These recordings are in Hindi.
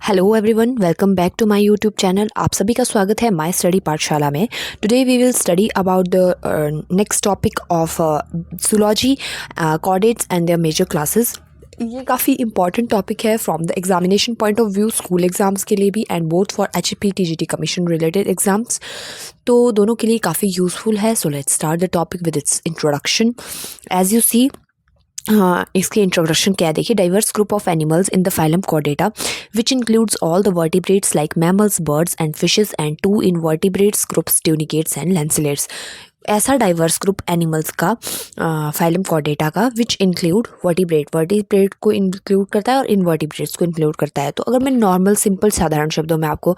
Hello everyone, welcome back to my YouTube channel. आप सभी का स्वागत है माय स्टडी पाठशाला में। Today we will study about the next topic of zoology, chordates and their major classes. ये काफ़ी इंपॉर्टेंट टॉपिक है from the examination point of view, school exams के लिए भी and both for HEP TGT commission related exams. तो दोनों के लिए काफ़ी यूज़फुल है। So let's start the topic with it's introduction. As you see, हाँ, इसकी इंट्रोडक्शन क्या है देखिए। Diverse group of animals in the phylum Chordata which includes all the vertebrates like mammals, birds and fishes and 2 invertebrates groups tunicates and lancelets. ऐसा डाइवर्स ग्रुप एनिमल्स का फाइलम कॉर्डेटा का विच इंक्लूड वर्टिब्रेट को इंक्लूड करता है और इनवर्टिब्रेट्स को इंक्लूड करता है। तो अगर मैं नॉर्मल सिंपल साधारण शब्दों में आपको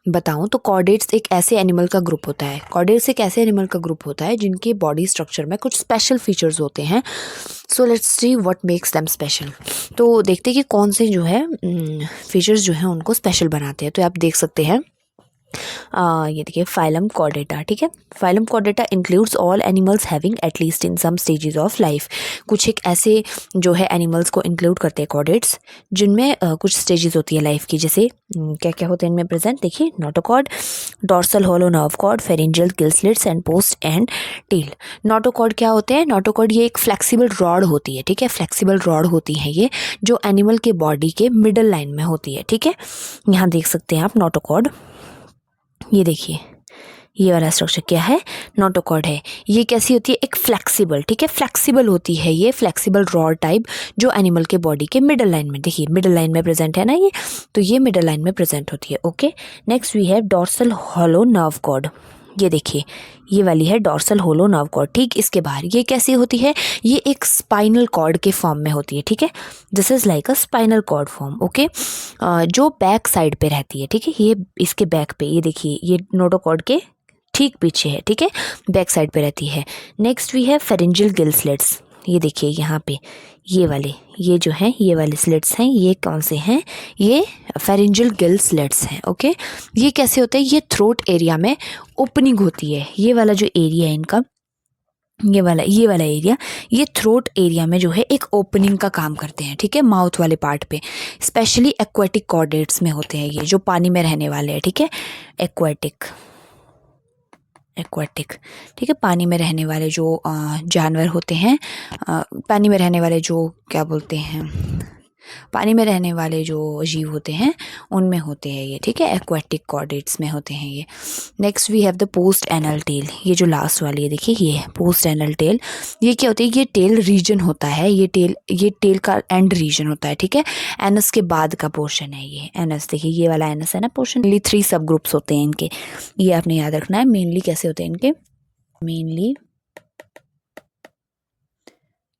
बताऊं तो कॉर्डेट्स एक ऐसे एनिमल का ग्रुप होता है। कॉर्डेट्स एक ऐसे एनिमल का ग्रुप होता है जिनके बॉडी स्ट्रक्चर में कुछ स्पेशल फीचर्स होते हैं। So let's see what makes them special. तो देखते हैं कि कौन से जो है फीचर्स जो है उनको स्पेशल बनाते हैं। तो आप देख सकते हैं ये देखिए फाइलम कॉर्डेटा। ठीक है, phylum chordata includes all animals having at least in some stages of life. कुछ एक ऐसे जो है एनिमल्स को इंक्लूड करते हैं कॉर्डेट्स जिनमें कुछ स्टेजेस होती है लाइफ की। जैसे क्या क्या होते हैं इनमें प्रेजेंट, देखिए notochord, dorsal hollow nerve cord, pharyngeal gill slits and post and tail. Notochord क्या होते हैं? नोटोकॉर्ड ये एक फ्लेक्सिबल रॉड होती है। ठीक है, फ्लेक्सिबल रॉड होती है ये, जो एनिमल के बॉडी के मिडल लाइन में होती है। ठीक है, यहाँ देख सकते हैं आप नोटोकॉर्ड। ये देखिए ये वाला स्ट्रक्चर क्या है? नोटोकॉर्ड है। ये कैसी होती है? एक फ्लेक्सिबल, ठीक है, फ्लेक्सिबल होती है ये, फ्लेक्सिबल रॉड टाइप जो एनिमल के बॉडी के मिडल लाइन में, देखिए मिडल लाइन में प्रेजेंट है ना ये, तो ये मिडल लाइन में प्रेजेंट होती है। Okay, next we have dorsal hollow nerve cord. ये देखिए ये वाली है डॉर्सल होलो नर्व कॉर्ड। ठीक, इसके बाहर ये कैसी होती है? ये एक स्पाइनल कॉर्ड के फॉर्म में होती है। ठीक है, this is like a spinal cord form. Okay, जो बैक साइड पे रहती है। ठीक है, ये इसके बैक पे, ये देखिए ये नोटोकॉर्ड के ठीक पीछे है। ठीक है, बैक साइड पे रहती है। नेक्स्ट वी है फेरिंजियल गिल स्लिट्स। ये देखिए यहाँ पे ये वाले, ये जो हैं ये वाले स्लिट्स हैं, ये कौन से हैं? ये फेरिंजियल गिल स्लिट्स हैं। ओके, ये कैसे होते हैं? ये थ्रोट एरिया में ओपनिंग होती है। ये वाला जो एरिया है इनका, ये वाला एरिया, ये थ्रोट एरिया में जो है एक ओपनिंग का काम करते हैं। ठीक है, माउथ वाले पार्ट पे, स्पेशली एक्वेटिक कॉर्डेट्स में होते हैं ये, जो पानी में रहने वाले हैं। ठीक है, एक्वेटिक, ठीक है, पानी में रहने वाले जो जानवर होते हैं, पानी में रहने वाले जो क्या बोलते हैं, पानी में रहने वाले जो जीव होते हैं उनमें होते हैं ये। ठीक है, एक्वेटिक कॉर्डेट्स में होते हैं ये। Next we have the post anal tail. ये जो लास्ट वाली है देखिए, ये पोस्ट एनल टेल। ये क्या होती है? ये टेल रीजन होता है, ये टेल का एंड रीजन होता है। ठीक है, एनस के बाद का पोर्शन है ये एनस। देखिए ये वाला एनस है ना पोर्शन। मेनली 3 सब ग्रुप्स होते हैं इनके, ये आपने याद रखना है। मेनली कैसे होते हैं इनके? मेनली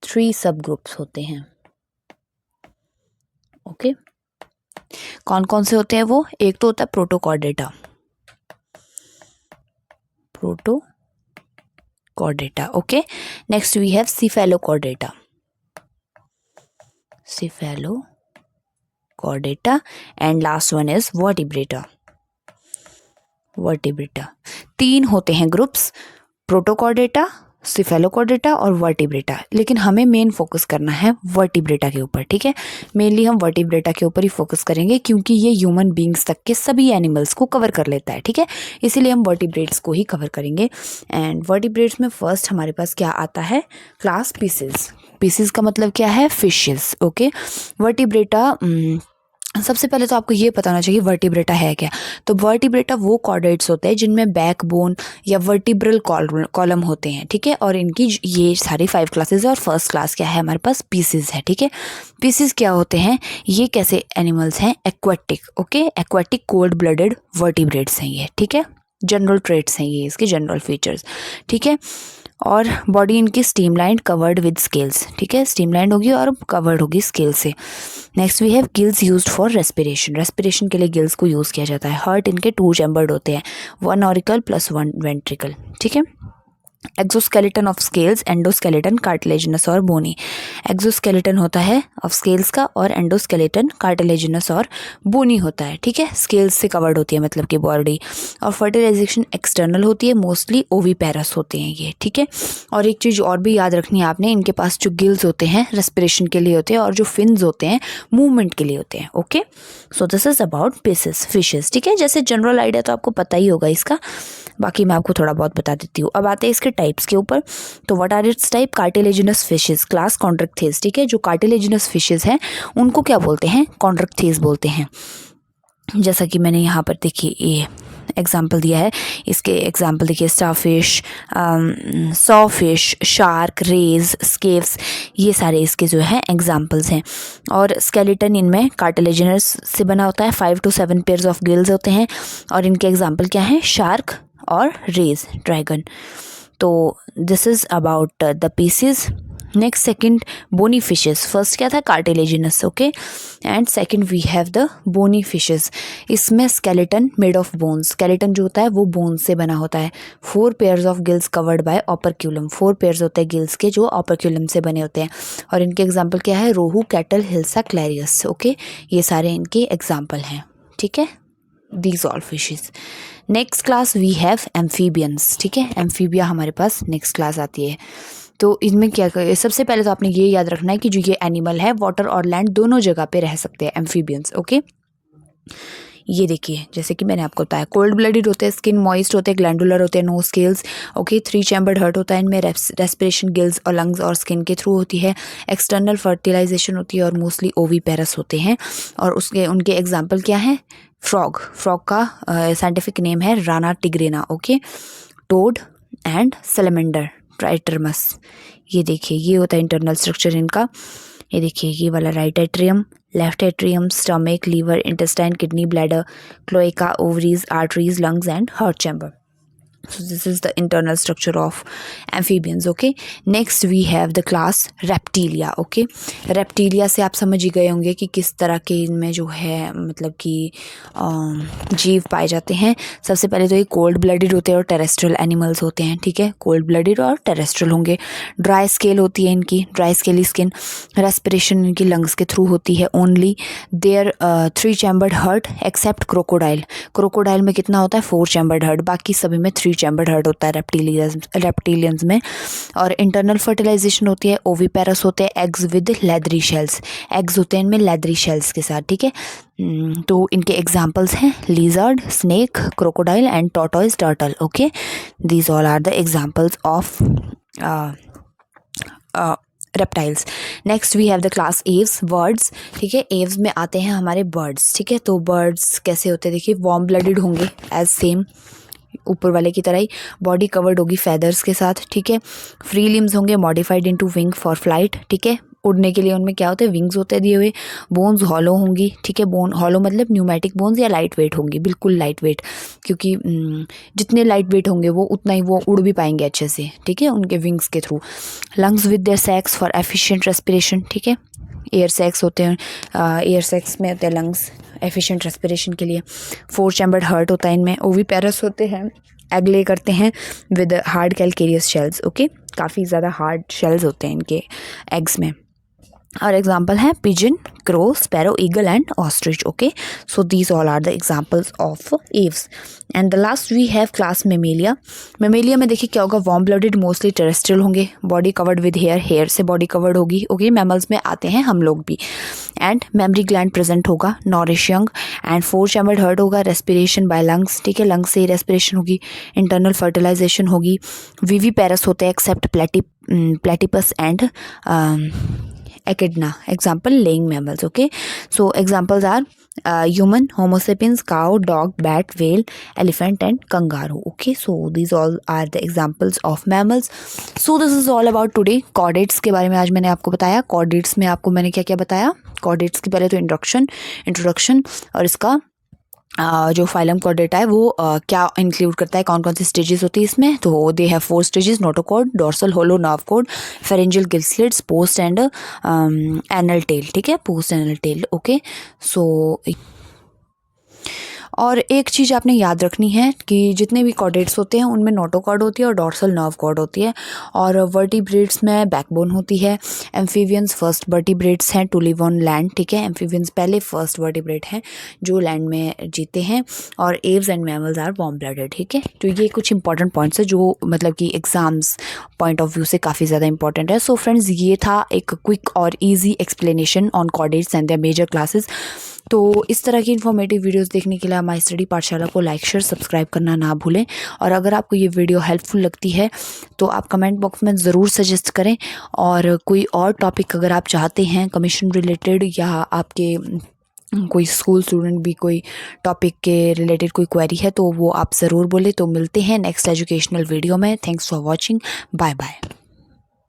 3 सब ग्रुप्स होते हैं। ओके, कौन कौन से होते हैं वो? एक तो होता है protochordata, okay. Next we have cephalochordata, and last one is vertebrata. 3 होते हैं ग्रुप्स, प्रोटोकॉर्डेटा, सिफेलोकॉर्डेटा और वर्टिब्रेटा। लेकिन हमें मेन फोकस करना है वर्टिब्रेटा के ऊपर। ठीक है, मेनली हम वर्टिब्रेटा के ऊपर ही फोकस करेंगे क्योंकि ये ह्यूमन बींग्स तक के सभी एनिमल्स को कवर कर लेता है। ठीक है, इसीलिए हम वर्टिब्रेट्स को ही कवर करेंगे। एंड वर्टिब्रेट्स में फर्स्ट हमारे पास क्या आता है? क्लास पीसेस का मतलब क्या है? फिशेस। ओके, वर्टिब्रेटा, सबसे पहले तो आपको ये पता होना चाहिए वर्टिब्रेटा है क्या। तो वर्टिब्रेटा वो कॉर्डेट्स होते हैं जिनमें बैकबोन या वर्टिब्रल कॉलम होते हैं। ठीक है, और इनकी ये सारी 5 क्लासेस है और फर्स्ट क्लास क्या है हमारे पास? पीसेस है। ठीक है, पीसेस क्या होते हैं? ये कैसे एनिमल्स हैं? Aquatic. Okay, aquatic cold blooded vertebrates हैं ये। ठीक है, जनरल ट्रेट्स हैं ये, इसके जनरल फीचर्स। ठीक है, और बॉडी इनकी स्ट्रीमलाइंड कवर्ड विद स्केल्स। ठीक है, स्ट्रीमलाइंड होगी और कवर्ड होगी स्केल से। Next we have gills used for respiration के लिए गिल्स को यूज़ किया जाता है। हार्ट इनके 2 चैम्बर्ड होते हैं, 1 ऑरिकल प्लस 1 वेंट्रिकल। ठीक है, exoskeleton of scales, endoskeleton cartilaginous और बोनी। एक्सोस्केलेटन होता है ऑफ स्केल्स का और एंडोस्केलेटन कार्टिलेजिनस और बोनी होता है, ठीक है। स्केल्स से कवर्ड होती है मतलब कि बॉडी। और फर्टिलाइजेशन एक्सटर्नल होती है, मोस्टली ओवीपेरस होते हैं ये, ठीक है। और एक चीज़ और भी याद रखनी है आपने, इनके पास जो गिल्स होते हैं रेस्पिरेशन के लिए होते हैं और जो फिन्स होते हैं मूवमेंट के लिए होते हैं, okay. So this is about fishes, ठीक है। जैसे जनरल आइडिया तो आपको पता ही होगा इसका, बाकी मैं आपको थोड़ा बहुत बता देती हूँ। अब आते हैं इसके टाइप्स के ऊपर। तो what are its type? Cartilaginous fishes, class कॉन्ट्रैक्टेस, ठीक है। जो कार्टिलेजिनस फिशेस हैं उनको क्या बोलते हैं? कॉन्ट्रैक्टेस बोलते हैं। जैसा कि मैंने यहाँ पर देखिए ये एग्जाम्पल दिया है, इसके एग्जाम्पल देखिए, स्टारफिश, सॉफिश, शार्क, रेज, स्केव्स, ये सारे इसके जो है एग्जाम्पल्स हैं। और स्केलेटन इनमें कार्टिलेजिनस से बना होता है, 5 to 7 पेयर्स ऑफ गिल्स होते हैं। और इनके एग्जाम्पल क्या हैं? शार्क और रेज, ड्रैगन। तो this is about the Pisces. Next second bony fishes. First क्या था? Cartilaginous, okay. And second we have the bony fishes. इसमें skeleton made of bones, skeleton जो होता है वो बोन्स से बना होता है। 4 pairs of gills covered by operculum, 4 pairs होते हैं गिल्स के जो ऑपरक्यूलम से बने होते हैं। और इनके एग्जाम्पल क्या है? Rohu, catla, hilsa, clarias, okay. ये सारे इनके एग्जाम्पल हैं, ठीक है। These all fishes. Next class we have amphibians, ठीक है। एम्फीबिया हमारे पास नेक्स्ट क्लास आती है। तो इनमें क्या करें? सबसे पहले तो आपने ये याद रखना है कि जो ये एनिमल है वाटर और लैंड दोनों जगह पे रह सकते हैं, एम्फीबियंस, ओके। ये देखिए, जैसे कि मैंने आपको बताया, कोल्ड ब्लडेड होते हैं, स्किन मॉइस्ट होते हैं, ग्लैंडुलर होते हैं, no scales, okay. 3 chambered heart होता है इनमें, रेस्पिरेशन गिल्स और लंग्स और स्किन के थ्रू होती है। एक्सटर्नल फर्टिलाइजेशन होती है और मोस्टली ओवीपेरस होते हैं। और उसके उनके एग्जाम्पल क्या हैं? फ्रॉग, फ्रॉग का साइंटिफिक नेम है Rana tigrina, okay. Toad and salamander, ट्राइटरमस। ये देखिए, ये होता है इंटरनल स्ट्रक्चर इनका। ये देखिए, ये वाला right atrium, left atrium, stomach, liver, intestine, kidney, bladder, cloaca, ovaries, arteries, lungs and heart chamber. So this is the internal structure of amphibians, okay. Next we have the class reptilia, okay. reptilia से आप समझ ही गए होंगे कि किस तरह के इनमें जो है मतलब कि जीव पाए जाते हैं। सबसे पहले तो ये कोल्ड ब्लडेड होते हैं और टेरेस्ट्रियल एनिमल्स होते हैं, ठीक है। कोल्ड ब्लडेड और टेरेस्ट्रियल होंगे। ड्राई स्केल होती है इनकी, ड्राई स्केली स्किन। रेस्पिरेशन इनकी लंग्स के थ्रू होती है only. There 3 chambered heart except crocodile. Crocodile में कितना होता है? 4 चैम्बर्ड हर्ट, बाकी सभी में 3 चैम्बर्ड हर्ट होता है रेप्टिलियंस में। और इंटरनल फर्टिलाइजेशन होती है, ओवीपेरस होते हैं, eggs with leathery shells, eggs होते हैं इनमें लेदरी शेल्स के साथ, ठीक है। तो इनके एग्जाम्पल्स हैं lizard, snake, crocodile and tortoise turtle, okay. These all are the examples of reptiles. Next we have the class aves, birds, ठीक है। एव्स में आते हैं हमारे बर्ड्स, ठीक है। तो बर्ड्स कैसे होते हैं? देखिए, वार्म ब्लडेड होंगे एज सेम ऊपर वाले की तरह ही। बॉडी कवर्ड होगी फेदर्स के साथ, ठीक है। फ्री लिम्स होंगे, modified into wing for flight, ठीक है। उड़ने के लिए उनमें क्या होते हैं? विंग्स होते हैं दिए हुए। बोन्स हॉलो होंगी, ठीक है। बोन हॉलो मतलब न्यूमेटिक बोन्स या लाइट वेट होंगी, बिल्कुल लाइट वेट, क्योंकि जितने लाइट वेट होंगे वो उतना ही वो उड़ भी पाएंगे अच्छे से, ठीक है, उनके विंग्स के through. Lungs with their sacs for efficient respiration, ठीक है। एयर सैक्स होते हैं, एयर सैक्स में होते हैं लंग्स एफिशिएंट रेस्पिरेशन के लिए। 4 चैम्बर्ड हर्ट होता है इनमें। ओवीपेरस होते हैं, एग ले करते हैं with hard calcareous shells, okay. काफ़ी ज़्यादा हार्ड शेल्स होते हैं इनके एग्स में। और एग्जाम्पल है pigeon, crow, sparrow, eagle and ostrich, okay. So these all are the examples of aves. And the last we have class mammalia. Mammalia में देखिए क्या होगा? वार्म ब्लडेड, मोस्टली टेरेस्ट्रियल होंगे, body covered with hair, hair से बॉडी कवर्ड होगी, ओके। मैमल्स में आते हैं हम लोग भी। एंड मेमरी ग्लैंड प्रेजेंट होगा, nourish young. And 4 chambered heart होगा, रेस्पिरेशन बाय लंग्स, ठीक है, लंग्स से ही रेस्पिरेशन होगी। इंटरनल फर्टिलाइजेशन होगी। विवीपेरस होते हैं except platypus and echidna, example laying mammals, okay. So examples are human, homo sapiens, cow, dog, bat, whale, elephant and kangaroo, okay. So these all are the examples of mammals. So this is all about today. Chordates के बारे में आज मैंने आपको बताया। Chordates में आपको मैंने क्या क्या बताया? Chordates की पहले तो इंट्रोडक्शन और इसका जो फाइलम कॉर्डेटा है वो क्या इंक्लूड करता है, कौन कौन सी स्टेजेस होती है इसमें। तो they have 4 stages, notochord, dorsal hollow nerve cord, pharyngeal gill slits, post and anal tail, ठीक है, post anal tail, okay. So और एक चीज़ आपने याद रखनी है कि जितने भी कॉर्डेट्स होते हैं उनमें नोटोकॉर्ड होती है और डॉर्सल नर्व कॉर्ड होती है, और वर्टिब्रेट्स में बैकबोन होती है। एम्फीबियंस फर्स्ट वर्टिब्रेट्स हैं टू लिव ऑन लैंड, ठीक है। एम्फीबियंस पहले फर्स्ट वर्टिब्रेट हैं जो लैंड में जीते हैं, और aves and mammals are warm blooded, ठीक है। तो ये कुछ इंपॉर्टेंट पॉइंट्स है जो मतलब कि एग्जाम्स पॉइंट ऑफ व्यू से काफ़ी ज़्यादा इंपॉर्टेंट है। सो फ्रेंड्स, ये था एक क्विक और easy explanation on chordates and their major classes. तो इस तरह की इन्फॉर्मेटिव वीडियोस देखने के लिए माय स्टडी पाठशाला को लाइक शेयर सब्सक्राइब करना ना भूलें। और अगर आपको ये वीडियो हेल्पफुल लगती है तो आप कमेंट बॉक्स में ज़रूर सजेस्ट करें, और कोई और टॉपिक अगर आप चाहते हैं कमीशन रिलेटेड, या आपके कोई स्कूल स्टूडेंट भी कोई टॉपिक के रिलेटेड कोई क्वेरी है तो वो आप ज़रूर बोले। तो मिलते हैं नेक्स्ट एजुकेशनल वीडियो में। Thanks for watching, bye bye.